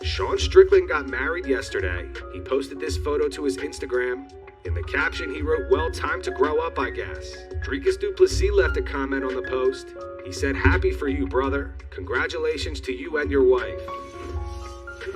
Sean Strickland got married yesterday. He posted this photo to his Instagram. In the caption, he wrote, "Well, time to grow up, I guess." Dricus du Plessis left a comment on the post. He said, "Happy for you, brother. Congratulations to you and your wife."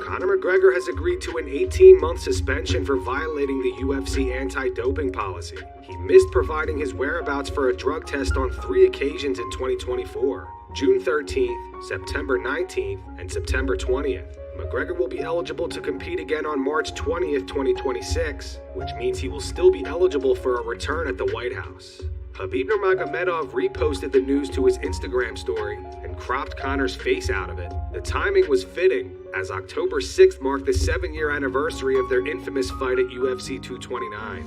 Conor McGregor has agreed to an 18-month suspension for violating the UFC anti-doping policy. He missed providing his whereabouts for a drug test on 3 occasions in 2024, June 13th, September 19th, and September 20th. McGregor will be eligible to compete again on March 20th, 2026, which means he will still be eligible for a return at the White House. Khabib Nurmagomedov reposted the news to his Instagram story and cropped Conor's face out of it. The timing was fitting, as October 6th marked the 7-year anniversary of their infamous fight at UFC 229.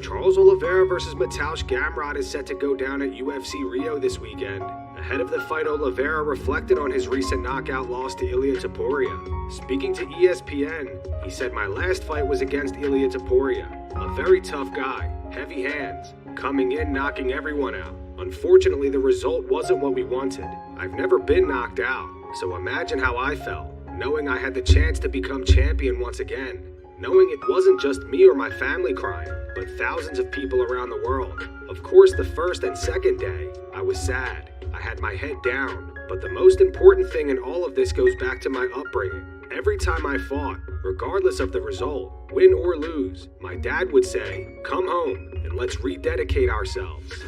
Charles Oliveira vs. Mateusz Gamrot is set to go down at UFC Rio this weekend. Ahead of the fight, Oliveira reflected on his recent knockout loss to Ilia Topuria. Speaking to ESPN, he said, "My last fight was against Ilia Topuria, a very tough guy, heavy hands, coming in knocking everyone out. Unfortunately, the result wasn't what we wanted. I've never been knocked out, so imagine how I felt, knowing I had the chance to become champion once again. Knowing it wasn't just me or my family crying, but thousands of people around the world. Of course, the first and second day, I was sad. I had my head down. But the most important thing in all of this goes back to my upbringing. Every time I fought, regardless of the result, win or lose, my dad would say, 'Come home and let's rededicate ourselves.'"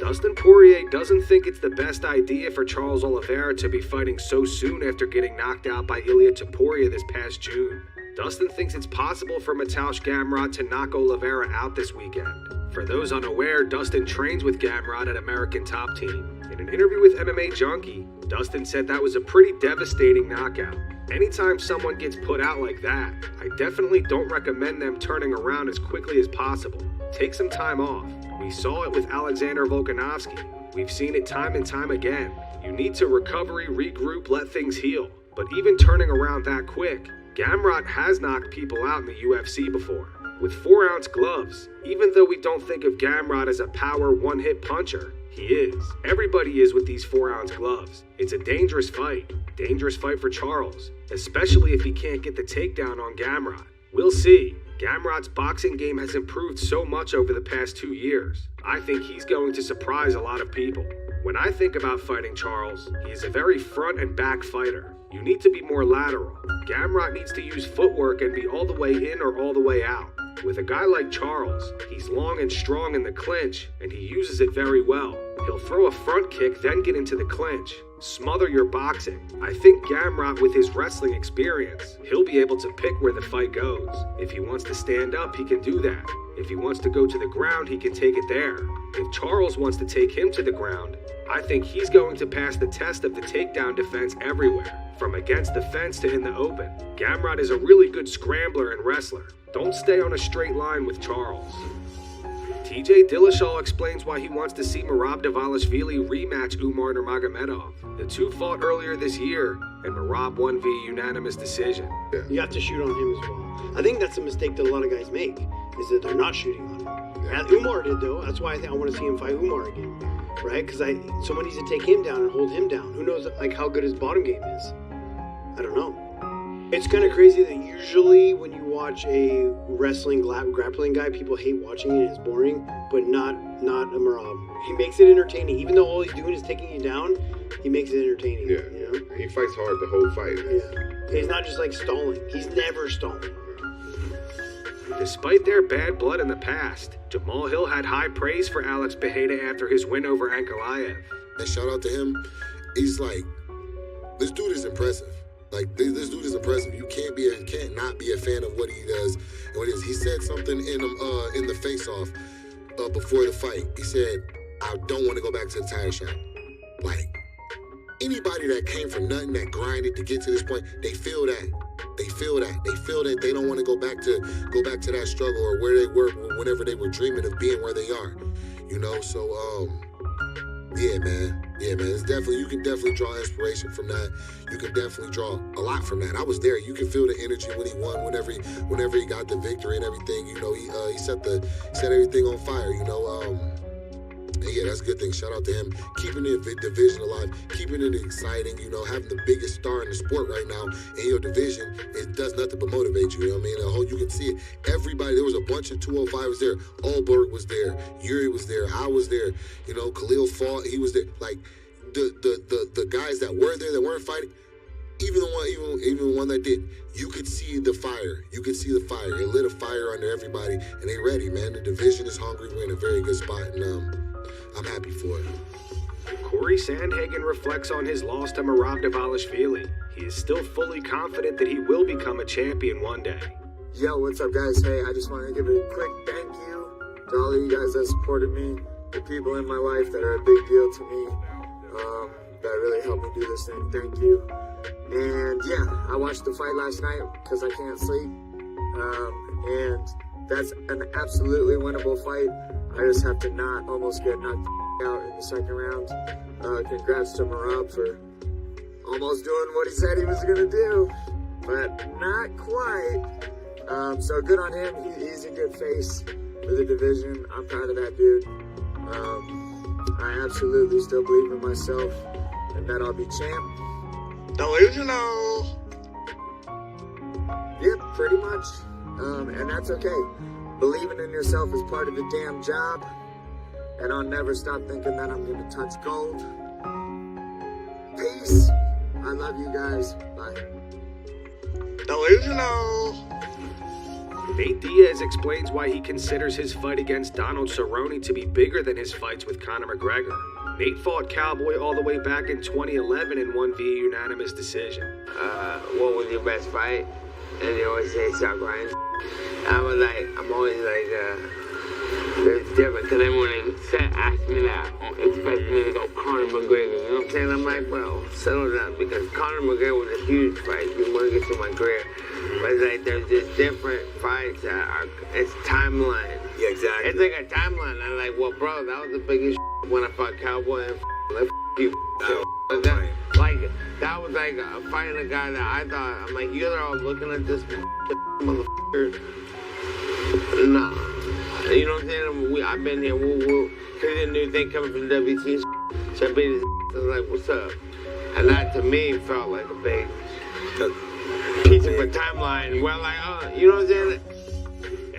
Dustin Poirier doesn't think it's the best idea for Charles Oliveira to be fighting so soon after getting knocked out by Ilia Topuria this past June. Dustin thinks it's possible for Mateusz Gamrot to knock Oliveira out this weekend. For those unaware, Dustin trains with Gamrot at American Top Team. In an interview with MMA Junkie, Dustin said that was a pretty devastating knockout. Anytime someone gets put out like that, I definitely don't recommend them turning around as quickly as possible. Take some time off. We saw it with Alexander Volkanovski. We've seen it time and time again. You need to recovery, regroup, let things heal. But even turning around that quick, Gamrot has knocked people out in the UFC before, with 4-ounce gloves. Even though we don't think of Gamrot as a power one-hit puncher, he is. Everybody is with these 4-ounce gloves. It's a dangerous fight for Charles, especially if he can't get the takedown on Gamrot. We'll see. Gamrot's boxing game has improved so much over the past 2 years. I think he's going to surprise a lot of people. When I think about fighting Charles, he is a very front and back fighter. You need to be more lateral. Gamrot needs to use footwork and be all the way in or all the way out. With a guy like Charles, he's long and strong in the clinch, and he uses it very well. He'll throw a front kick, then get into the clinch. Smother your boxing. I think Gamrot, with his wrestling experience, he'll be able to pick where the fight goes. If he wants to stand up, he can do that. If he wants to go to the ground, he can take it there. If Charles wants to take him to the ground, I think he's going to pass the test of the takedown defense everywhere, from against the fence to in the open. Gamrot is a really good scrambler and wrestler. Don't stay on a straight line with Charles. TJ Dillashaw explains why he wants to see Merab Dvalishvili rematch Umar Nurmagomedov. The two fought earlier this year, and Merab won via unanimous decision. You have to shoot on him as well. I think that's a mistake that a lot of guys make, is that they're not shooting on him. And Umar did, though. That's why I think I want to see him fight Umar again, right? Because someone needs to take him down and hold him down. Who knows, like, how good his bottom game is? I don't know. It's kind of crazy that usually when you watch a wrestling grappling guy, people hate watching it. It's boring, but not a Merab. He makes it entertaining. Even though all he's doing is taking you down, he makes it entertaining. Yeah, you know? He fights hard the whole fight. Yeah, he's not just like stalling. He's never stalling. Despite their bad blood in the past, Jamal Hill had high praise for Alex Pereira after his win over Ankalaev. And shout out to him. He's like, this dude is impressive. Like, this dude is impressive. You can't not be a fan of what he does and what he is. He said something in the face-off before the fight. He said, "I don't want to go back to the title shot." Like, anybody that came from nothing, that grinded to get to this point, they feel that. They feel that they don't want to go back to that struggle or where they were whenever they were dreaming of being where they are. You know, so yeah, man. It's definitely, you can definitely draw inspiration from that. You can definitely draw a lot from that. I was there. You can feel the energy when he won, whenever he got the victory and everything. You know, he set everything on fire. You know, And yeah, that's a good thing. Shout out to him. Keeping the division alive, keeping it exciting, you know, having the biggest star in the sport right now in your division, it does nothing but motivate you. You know what I mean? The whole, you can see it. Everybody, there was a bunch of 205s there. Allberg was there. Yuri was there. I was there. You know, Khalil fought. He was there. Like, the guys that were there that weren't fighting, even the one that did, you could see the fire. You could see the fire. It lit a fire under everybody, and they ready, man. The division is hungry. We're in a very good spot, and I'm happy for it. Corey Sandhagen reflects on his loss to Merab Dvalishvili. He is still fully confident that he will become a champion one day. Yo, what's up, guys? Hey, I just want to give a quick thank you to all of you guys that supported me, the people in my life that are a big deal to me, that really helped me do this thing. Thank you. And yeah, I watched the fight last night because I can't sleep. And that's an absolutely winnable fight. I just have to not almost get knocked out in the second round. Congrats to Merab for almost doing what he said he was going to do, but not quite. So good on him. He's a good face for the division. I'm proud of that dude. I absolutely still believe in myself and that I'll be champ. Delusional. Yep, pretty much. And that's okay. Believing in yourself is part of the damn job. And I'll never stop thinking that I'm going to touch gold. Peace. I love you guys. Bye. Delusional. Nate Diaz explains why he considers his fight against Donald Cerrone to be bigger than his fights with Conor McGregor. Nate fought Cowboy all the way back in 2011 and won via unanimous decision. What was your best fight? And they always say South Ryan. I'm always it's different. Because then when they ask me that, expect me to go Conor McGregor. You know what I'm saying? I'm like, well, settle down. Because Conor McGregor was a huge fight. You want to get to my career. But it's like there's just different fights that are, it's timeline. Yeah, exactly. It's like a timeline. I'm like, well, bro, that was the biggest when I fought Cowboy and like, you. That was like fighting a guy that I thought, I'm like, you guys are all looking at this motherfucker. Nah. You know what I'm saying? I've been here, here's a new thing coming from WT. So I beat his I was like, what's up? And that to me felt like a big piece of a timeline. Well, like, you know what I'm saying?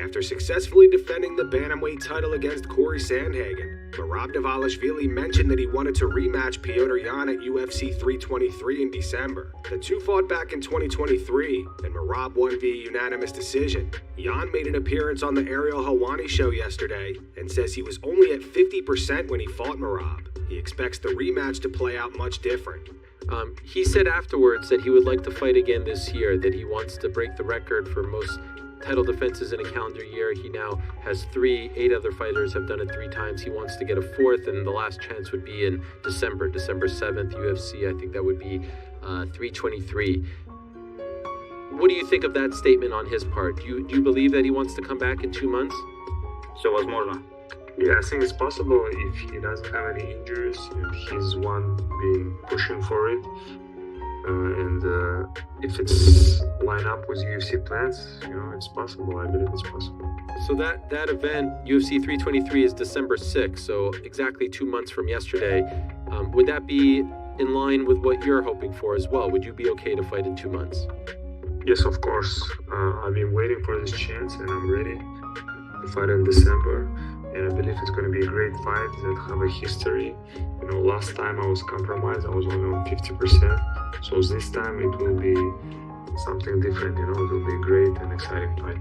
After successfully defending the bantamweight title against Corey Sandhagen, Merab Dvalishvili mentioned that he wanted to rematch Petr Yan at UFC 323 in December. The two fought back in 2023, and Merab won via unanimous decision. Yan made an appearance on the Ariel Helwani show yesterday and says he was only at 50% when he fought Merab. He expects the rematch to play out much different. He said afterwards that he would like to fight again this year, that he wants to break the record for most title defenses in a calendar year. He now has 3. 8 other fighters have done it 3 times. He wants to get a 4th, and the last chance would be in December 7th, UFC. I think that would be 323. What do you think of that statement on his part? Do you believe that he wants to come back in 2 months? So возможно. Yeah, I think it's possible if he doesn't have any injuries, if he's one being pushing for it. And if it's line up with UFC plans, you know, it's possible. I believe it's possible. So that event, UFC 323, is December 6th, so exactly 2 months from yesterday. Would that be in line with what you're hoping for as well? Would you be okay to fight in 2 months? Yes, of course. I've been waiting for this chance, and I'm ready to fight in December. And I believe it's going to be a great fight that have a history. You know, last time I was compromised, I was only on 50%. So this time it will be something different, you know, it will be a great and exciting fight.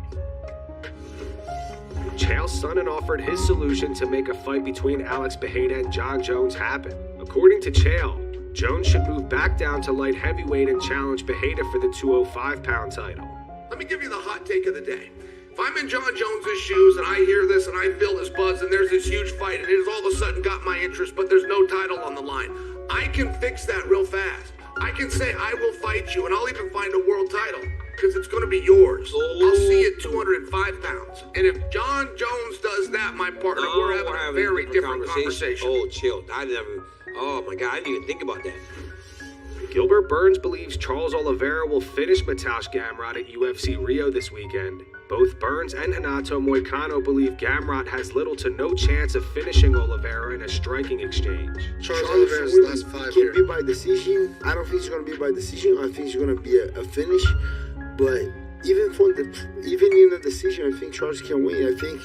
Chael Sonnen offered his solution to make a fight between Alex Pereira and John Jones happen. According to Chael, Jones should move back down to light heavyweight and challenge Pereira for the 205-pound title. Let me give you the hot take of the day. If I'm in John Jones's shoes and I hear this and I feel this buzz and there's this huge fight and it has all of a sudden got my interest, but there's no title on the line, I can fix that real fast. I can say I will fight you and I'll even find a world title because it's going to be yours. I'll see you at 205 pounds. And if John Jones does that, my partner, we're having a very different conversation. Oh, chill. Oh my God, I didn't even think about that. Gilbert Burns believes Charles Oliveira will finish Mateusz Gamrot at UFC Rio this weekend. Both Burns and Renato Moicano believe Gamrot has little to no chance of finishing Oliveira in a striking exchange. Charles Oliveira's last 5 Can be by decision. I don't think it's going to be by decision. I think it's going to be a finish. But even in a decision, I think Charles can win. I think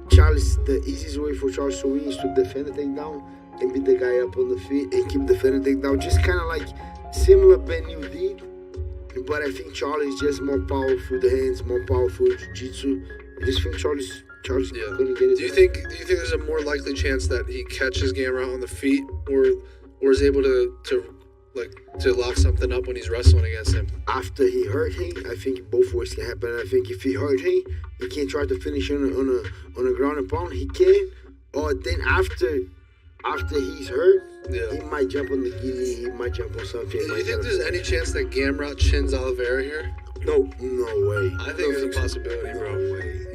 the easiest way for Charles to win is to defend the takedown and beat the guy up on the feet and keep defending the takedown. Just kind of like similar Benil did. But I think Charles is just more powerful with the hands, more powerful with jiu-jitsu. I just think Charles gonna get it. Do you think there's a more likely chance that he catches Gamrot on the feet, or is able to lock something up when he's wrestling against him? After he hurt him, I think both ways can happen. I think if he hurt him, he can try to finish on a ground and pound. He can, or then after he's hurt, he might jump on the gilly. He might jump on something. Do you think there's any chance that Gamrot chins Oliveira here? No way. I think there's a possibility, bro.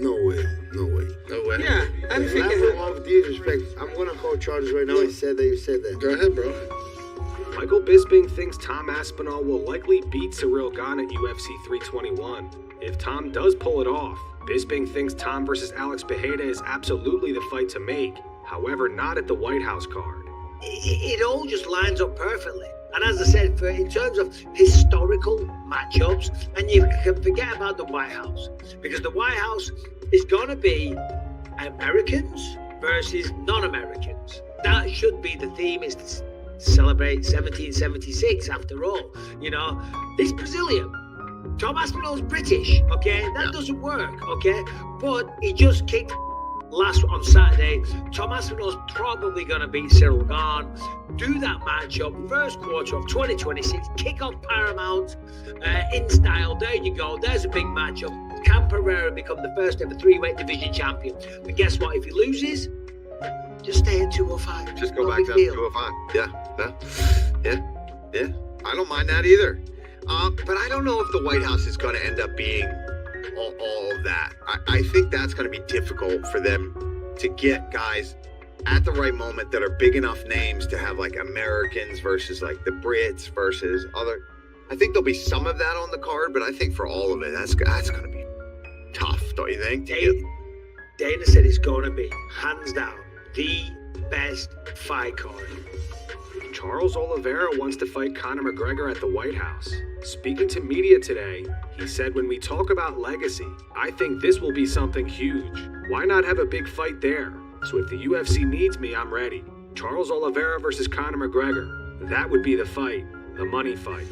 No way. Yeah, I think with disrespect, I'm gonna call Charles right now. He said that you said that. Go ahead, bro. Michael Bisping thinks Tom Aspinall will likely beat Ciryl Gane at UFC 321. If Tom does pull it off, Bisping thinks Tom versus Alex Pereira is absolutely the fight to make. However, not at the White House card. It all just lines up perfectly. And as I said, in terms of historical matchups, and you can forget about the White House, because the White House is going to be Americans versus non-Americans. That should be the theme, is to celebrate 1776 after all. You know, he's Brazilian. Tom Aspinall's British, okay? That doesn't work, okay? But he just kicked on Saturday. Tom Aspinall's probably going to beat Ciryl Gane. Do that matchup, first quarter of 2026, kick off Paramount in style. There you go. There's a big matchup. Can Pereira become the first ever 3-weight division champion? But guess what? If he loses, just stay at 205. Just go back down to 205. Yeah. I don't mind that either. But I don't know if the White House is going to end up being all of that. I think that's going to be difficult for them to get guys at the right moment that are big enough names to have like Americans versus like the Brits versus other. I think there'll be some of that on the card, but I think for all of it, that's going to be tough, don't you think? Dana said it's going to be, hands down, the best fight card. Charles Oliveira wants to fight Conor McGregor at the White House. Speaking to media today, he said, "When we talk about legacy, I think this will be something huge. Why not have a big fight there? So if the UFC needs me, I'm ready. Charles Oliveira versus Conor McGregor. That would be the fight, the money fight."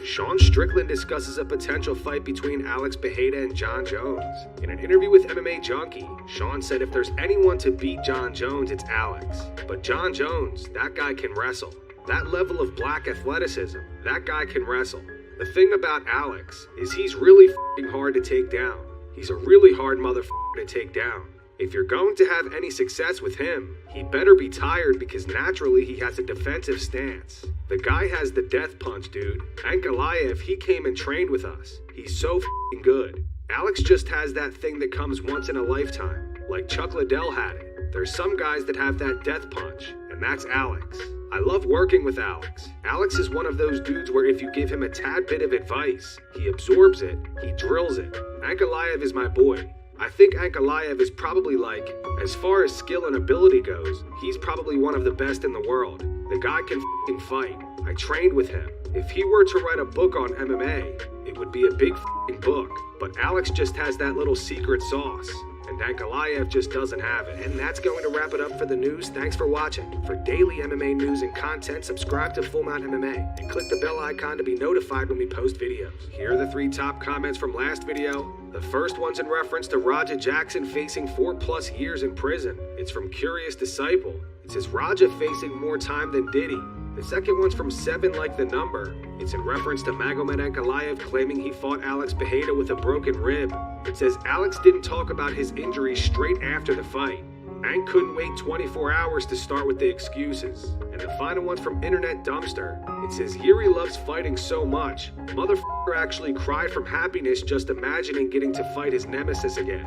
Sean Strickland discusses a potential fight between Alex Pereira and John Jones. In an interview with MMA Junkie, Sean said if there's anyone to beat John Jones, it's Alex. But John Jones, that guy can wrestle. That level of black athleticism, that guy can wrestle. The thing about Alex is he's really f***ing hard to take down. He's a really hard motherfucker to take down. If you're going to have any success with him, he better be tired because naturally he has a defensive stance. The guy has the death punch, dude. Ankalaev, he came and trained with us. He's so f***ing good. Alex just has that thing that comes once in a lifetime, like Chuck Liddell had it. There's some guys that have that death punch, and that's Alex. I love working with Alex. Alex is one of those dudes where if you give him a tad bit of advice, he absorbs it, he drills it. Ankalaev is my boy. I think Ankalaev is probably like, as far as skill and ability goes, he's probably one of the best in the world. The guy can f***ing fight. I trained with him. If he were to write a book on MMA, it would be a big f***ing book. But Alex just has that little secret sauce. And Ankalaev just doesn't have it. And that's going to wrap it up for the news. Thanks for watching. For daily MMA news and content, subscribe to Full Mount MMA and click the bell icon to be notified when we post videos. Here are the 3 top comments from last video. The first one's in reference to Raja Jackson facing 4+ years in prison. It's from Curious Disciple. It says Raja facing more time than Diddy. The second one's from 7 Like the Number. It's in reference to Magomed Ankalaev claiming he fought Alex Pereira with a broken rib. It says Alex didn't talk about his injuries straight after the fight. Ank couldn't wait 24 hours to start with the excuses. And the final one's from Internet Dumpster. It says Yuri loves fighting so much, motherfucker actually cried from happiness just imagining getting to fight his nemesis again.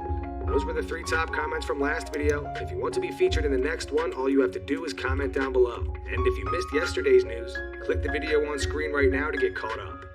Those were the 3 top comments from last video. If you want to be featured in the next one, all you have to do is comment down below. And if you missed yesterday's news, click the video on screen right now to get caught up.